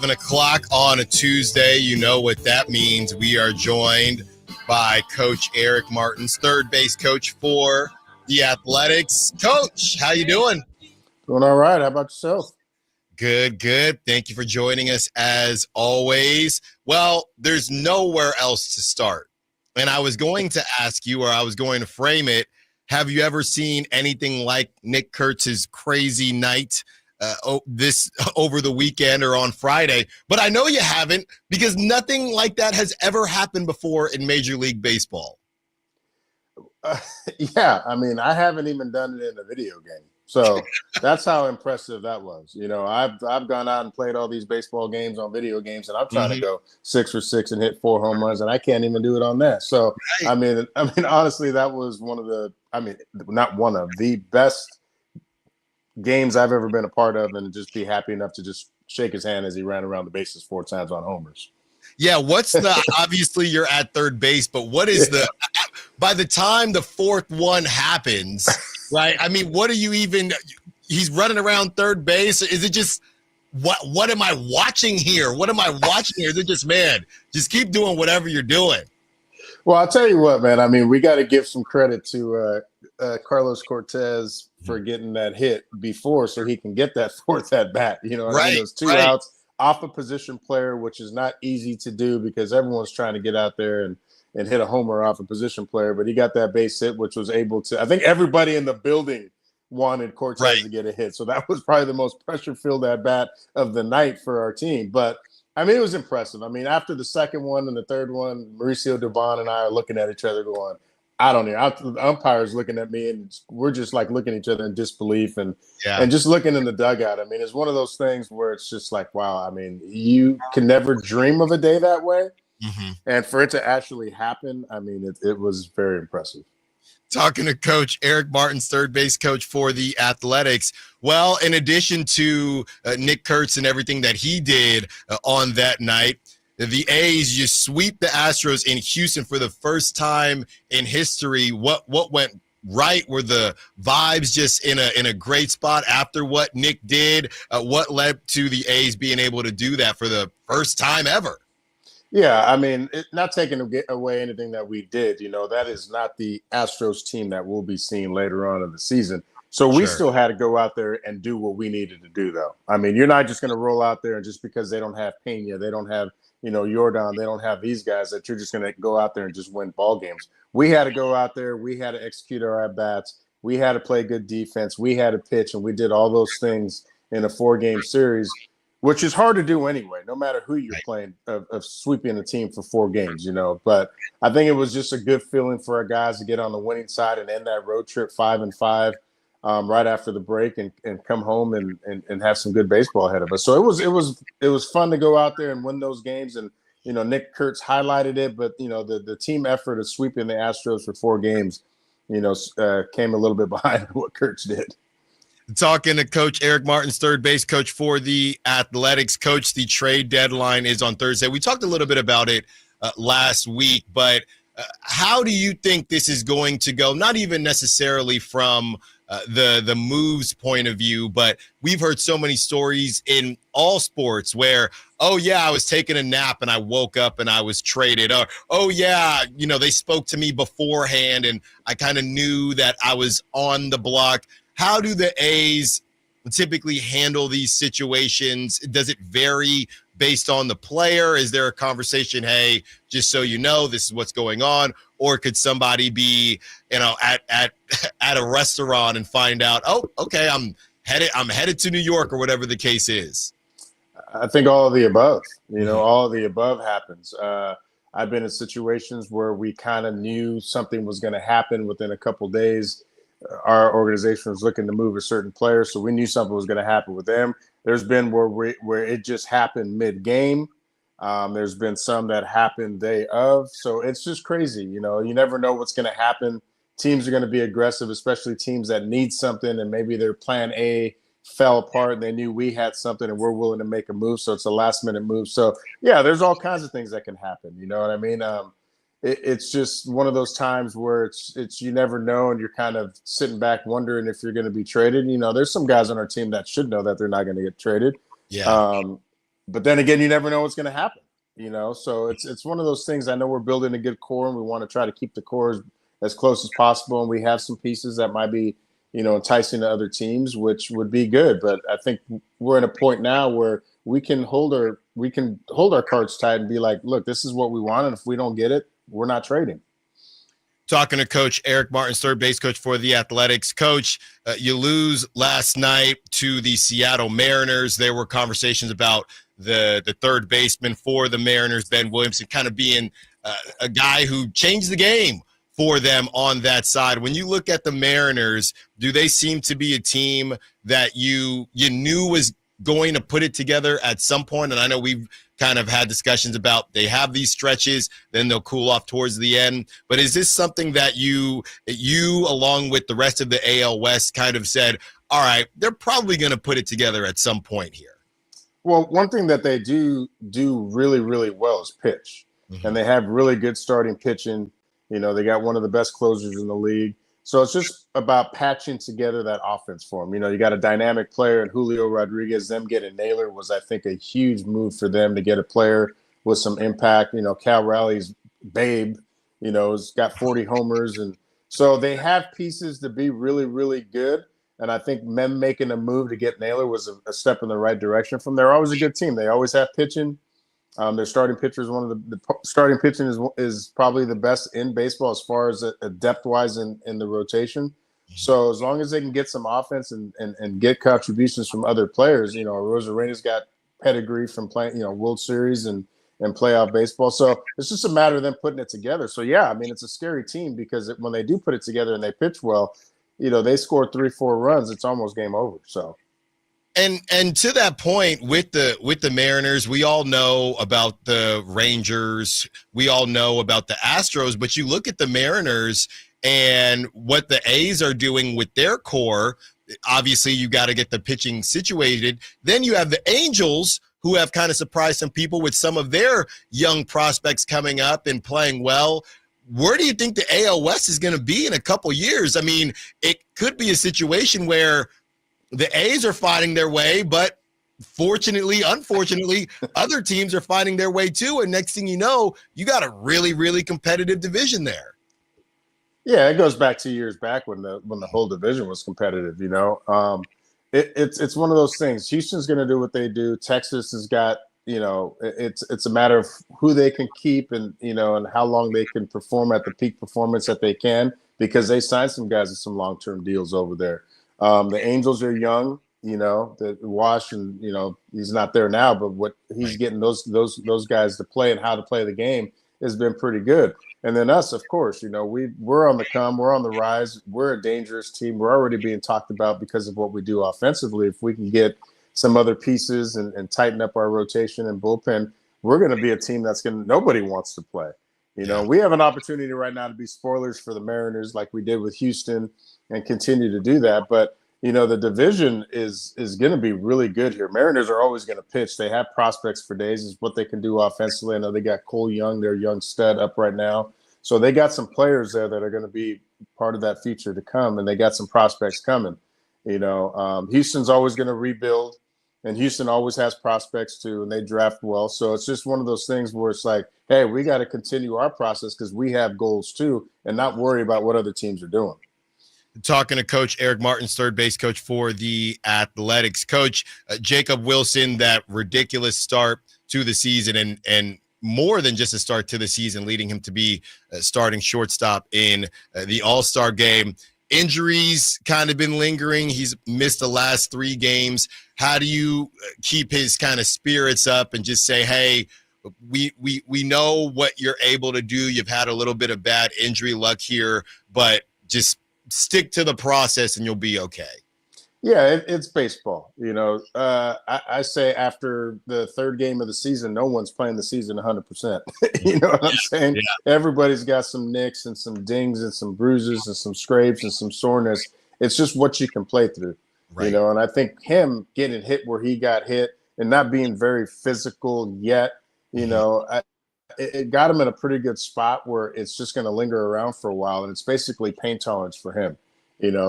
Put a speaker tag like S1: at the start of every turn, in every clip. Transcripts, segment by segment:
S1: o'clock on a Tuesday. You know what that means. We are joined by Coach Eric Martins, third base coach for the Athletics. Coach, how you doing?
S2: Doing all right. How about yourself?
S1: Good. Thank you for joining us as always. Well, there's nowhere else to start. And I was going to ask you, or I was going to frame it, have you ever seen anything like Nick Kurtz's crazy night this over the weekend or on Friday? But I know you haven't, because nothing like that has ever happened before in Major League Baseball.
S2: Yeah, I mean, I haven't even done it in a video game. So that's how impressive that was. You know, I've gone out and played all these baseball games on video games, and I'm trying to go 6 for 6 and hit 4 home runs, and I can't even do it on that. So, right. I mean, honestly, that was one of the, not one of the best games I've ever been a part of, and just be happy enough to just shake his hand as he ran around the bases 4 times on homers.
S1: Yeah, what's the obviously you're at third base, but what is the by the time the fourth one happens, right? I mean, what are you even he's running around third base? Is it just what am I watching here? What am I watching here? Is it just, man, just keep doing whatever you're doing?
S2: Well, I'll tell you what, man. I mean, we got to give some credit to Carlos Cortez for getting that hit before so he can get that fourth at bat. You know,
S1: right,
S2: I mean, those 2 outs off a position player, which is not easy to do because everyone's trying to get out there and hit a homer off a position player. But he got that base hit, which was able to – I think everybody in the building wanted Cortez to get a hit. So that was probably the most pressure-filled at-bat of the night for our team. But, I mean, it was impressive. I mean, after the second one and the third one, Mauricio Dubon and I are looking at each other going, I don't know. The umpire's looking at me, and we're just like looking at each other in disbelief and just looking in the dugout. I mean, it's one of those things where it's just like, wow. I mean, you can never dream of a day that way, and for it to actually happen, I mean, it was very impressive.
S1: Talking to Coach Eric Martins, third base coach for the Athletics. Well, in addition to Nick Kurtz and everything that he did on that night, the A's just sweep the Astros in Houston for the first time in history. What went right? Were the vibes just in a great spot after what Nick did? What led to the A's being able to do that for the first time ever?
S2: Yeah, I mean, not taking away anything that we did. You know, that is not the Astros team that we'll be seeing later on in the season. So we still had to go out there and do what we needed to do, though. I mean, you're not just going to roll out there and just because they don't have Pena, they don't have Jordan, they don't have these guys that you're just going to go out there and just win ball games. We had to go out there. We had to execute our at-bats. We had to play good defense. We had to pitch, and we did all those things in a 4-game series, which is hard to do anyway, no matter who you're playing, of sweeping a team for 4 games, you know. But I think it was just a good feeling for our guys to get on the winning side and end that road trip 5-5 right after the break and come home and have some good baseball ahead of us. So it was fun to go out there and win those games. And, you know, Nick Kurtz highlighted it, but, you know, the team effort of sweeping the Astros for 4 games, you know, came a little bit behind what Kurtz did.
S1: Talking to Coach Eric Martins, third base coach for the Athletics. Coach, the trade deadline is on Thursday. We talked a little bit about it last week, but how do you think this is going to go? Not even necessarily from the moves point of view, but we've heard so many stories in all sports where, oh yeah, I was taking a nap and I woke up and I was traded. Or, oh yeah, you know, they spoke to me beforehand and I kind of knew that I was on the block. How do the A's typically handle these situations? Does it vary based on the player? Is there a conversation, hey, just so you know, this is what's going on? Or could somebody be, you know, at a restaurant and find out, oh, okay, I'm headed to New York or whatever the case is?
S2: I think all of the above. You know, all of the above happens. I've been in situations where we kind of knew something was going to happen within a couple of days. Our organization was looking to move a certain player, so we knew something was going to happen with them. There's been where it just happened mid-game. There's been some that happened day of. So it's just crazy. You know, you never know what's going to happen. Teams are going to be aggressive, especially teams that need something, and maybe their plan A fell apart and they knew we had something and we're willing to make a move. So it's a last-minute move. So, yeah, there's all kinds of things that can happen. You know what I mean? it's just one of those times where it's you never know, and you're kind of sitting back wondering if you're going to be traded. There's some guys on our team that should know that they're not going to get traded.
S1: Yeah.
S2: But then again, you never know what's going to happen. So it's one of those things. I know we're building a good core, and we want to try to keep the core as close as possible. And we have some pieces that might be, enticing to other teams, which would be good. But I think we're at a point now where we can hold our cards tight and be like, look, this is what we want, and if we don't get it, we're not trading.
S1: Talking to Coach Eric Martins, third base coach for the Athletics. Coach, you lose last night to the Seattle Mariners. There were conversations about the third baseman for the Mariners, Ben Williamson, kind of being a guy who changed the game for them on that side. When you look at the Mariners, do they seem to be a team that you knew was going to put it together at some point? And I know we've kind of had discussions about they have these stretches, then they'll cool off towards the end. But is this something that you along with the rest of the AL West kind of said, all right, they're probably going to put it together at some point here?
S2: Well, one thing that they do really, really well is pitch. Mm-hmm. And they have really good starting pitching. They got one of the best closers in the league. So it's just about patching together that offense for them. You got a dynamic player in Julio Rodriguez. Them getting Naylor was, I think, a huge move for them to get a player with some impact. Cal Raleig's Babe, has got 40 homers. And so they have pieces to be really, really good. And I think them making a move to get Naylor was a step in the right direction from there. Always a good team. They always have pitching. Their starting pitcher is one of the starting pitching is probably the best in baseball as far as depth wise in the rotation. So as long as they can get some offense and get contributions from other players, Rosarena's got pedigree from playing, World Series and playoff baseball. So it's just a matter of them putting it together. So yeah, I mean, it's a scary team because when they do put it together and they pitch well, they score 3-4 runs, it's almost game over. So.
S1: And to that point with the Mariners, we all know about the Rangers, we all know about the Astros, but you look at the Mariners and what the A's are doing with their core. Obviously, you got to get the pitching situated. Then you have the Angels, who have kind of surprised some people with some of their young prospects coming up and playing well. Where do you think the AL West is going to be in a couple years? I mean, it could be a situation where the A's are finding their way, but unfortunately, other teams are finding their way too. And next thing you know, you got a really, really competitive division there.
S2: Yeah, it goes back 2 years back when the whole division was competitive. It's one of those things. Houston's going to do what they do. Texas has got, it's a matter of who they can keep and and how long they can perform at the peak performance that they can, because they signed some guys with some long-term deals over there. The Angels are young, the Wash, and he's not there now, but what he's getting those guys to play and how to play the game has been pretty good. And then us, of course, we're on the come, we're on the rise, we're a dangerous team. We're already being talked about because of what we do offensively. If we can get some other pieces and tighten up our rotation and bullpen, we're going to be a team nobody wants to play. We have an opportunity right now to be spoilers for the Mariners like we did with Houston and continue to do that. But, the division is going to be really good here. Mariners are always going to pitch. They have prospects for days is what they can do offensively. I know they got Cole Young, their young stud, up right now. So they got some players there that are going to be part of that future to come, and they got some prospects coming. Houston's always going to rebuild, and Houston always has prospects too, and they draft well. So it's just one of those things where it's like, hey, we got to continue our process because we have goals too, and not worry about what other teams are doing.
S1: Talking to Coach Eric Martins, third base coach for the Athletics. Coach, Jacob Wilson, that ridiculous start to the season and more than just a start to the season, leading him to be starting shortstop in the All-Star game. Injuries kind of been lingering. He's missed the last 3 games. How do you keep his kind of spirits up and just say, hey, we know what you're able to do. You've had a little bit of bad injury luck here, but just stick to the process and you'll be okay.
S2: Yeah, it's baseball. I say after the 3rd game of the season, no one's playing the season 100%. You know what I'm saying? Yeah. Everybody's got some nicks and some dings and some bruises and some scrapes and some soreness. It's just what you can play through, right. And I think him getting hit where he got hit and not being very physical yet, it got him in a pretty good spot where it's just going to linger around for a while, and it's basically paint tolerance for him.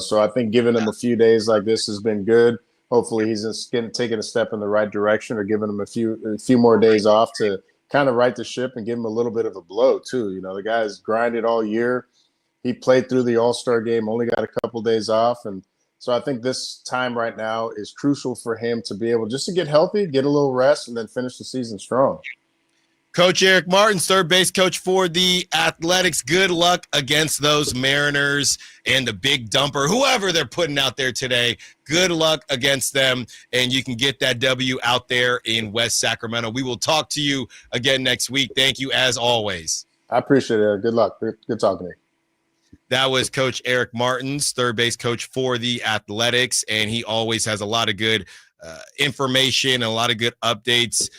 S2: So I think giving him a few days like this has been good. Hopefully he's just taking a step in the right direction, or giving him a few more days off to kind of right the ship and give him a little bit of a blow too. The guy's grinded all year. He played through the All-Star game, only got a couple days off, and so I think this time right now is crucial for him to be able just to get healthy, get a little rest, and then finish the season strong.
S1: Coach Eric Martin, third base coach for the Athletics. Good luck against those Mariners and the big dumper, whoever they're putting out there today. Good luck against them, and you can get that W out there in West Sacramento. We will talk to you again next week. Thank you, as always.
S2: I appreciate it. Good luck. Good talking to you.
S1: That was Coach Eric Martins, third base coach for the Athletics, and he always has a lot of good information and a lot of good updates